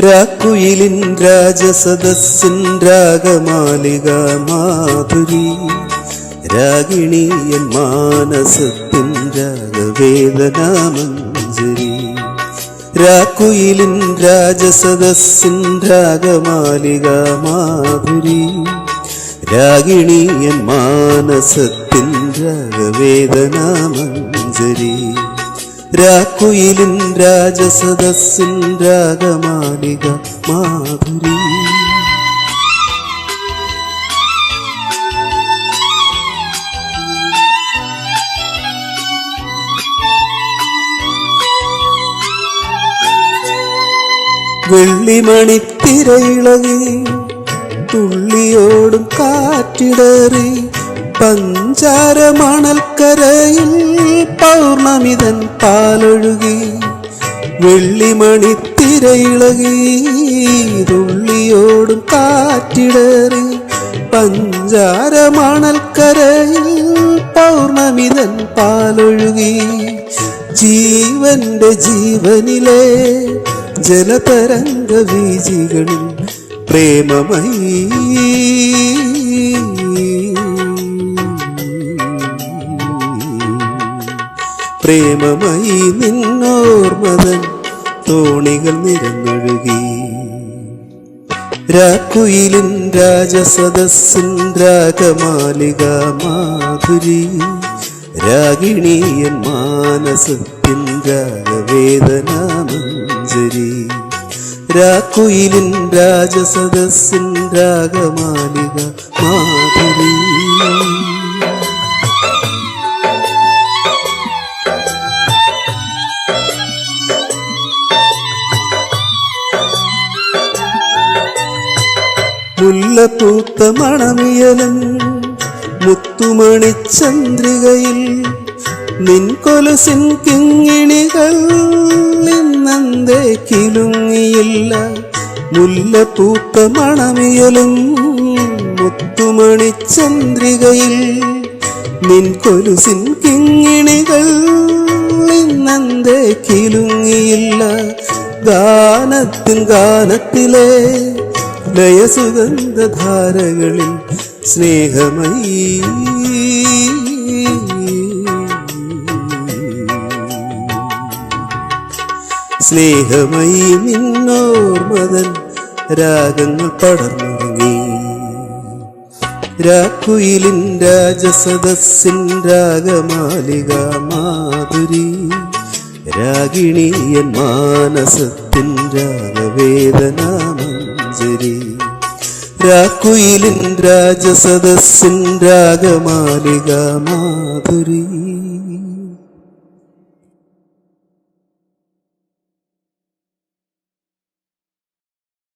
രാക്കുയിലിൻ രാജസദസ്സിൻ രാഗമാലിക മാധുരി, രാഗിണിയൻ മാനസത്തിൻ രാഗവേദനാമഞ്ജരി. രാക്കുയിലിൻ രാജസദസ്സിൻ രാഗമാലിക മാധുരി, രാഗിണിയൻ മാനസത്തിൻ രാഗവേദനാമഞ്ജരി. രാക്കുയിലിൻ രാജസദസ്സിൻ രാഗമാലിക മാധുരി. വെള്ളിമണിത്തിരയിളകി തുള്ളിയോടും കാറ്റിടറി, പഞ്ചാര മണൽക്കരയിൽ പൗർണമിതൻ പാലൊഴുകി. വെള്ളിമണിത്തിരയിളകി തുള്ളിയോടും കാറ്റിടറി, പഞ്ചാര മണൽക്കരയിൽ പൗർണമിതൻ പാലൊഴുകി. ജീവന്റെ ജീവനിലെ ജലതരംഗ വീജികളിൽ പ്രേമമയീ പ്രേമമയീ നിന്നോർമതൻ തോണികൾ നിരന്നൊഴുകി. രാക്കുയിലിൻ രാജസദസ്സിൻ രാഗമാലിക മാധുരി, രാഗിണിയൻ മാനസത്തിൻ രാഗവേദനാമഞ്ജരി. രാക്കുയിലിൻ രാജസദസ്സിൻ രാഗമാലിക മാധുരി. മുല്ലപ്പൂത്ത മണമിയലും മുത്തുമണിച്ചന്ദ്രികയിൽ നിൻകൊലുസിൻ കിങ്ങിണികൾ ഇന്നെന്തേ കിലുങ്ങിയില്ല. മുല്ലപ്പൂത്ത മണമിയലും മുത്തുമണിച്ചന്ദ്രികയിൽ നിൻകൊലുസിൻ കിങ്ങിണികൾ ഇന്നെന്തേ കിലുങ്ങിയില്ല. ഗാനത്തിൻ ഗാനത്തിലെ ലയസുഗന്ധധാരകളിൽ സ്നേഹമയീ സ്നേഹമയീ നിന്നോർമതൻ രാഗങ്ങൾ പടർന്നുറങ്ങി. രാക്കുയിലിൻ രാജസദസ്സിൻ രാഗമാലിക മാധുരി, രാഗിണിയൻ മാനസത്തിൻ രാഗവേദനാമഞ്ജരി. രാക്കുയിലിൻ രാജസദസ്സിൻ രാഗമാലിക മാധുരി.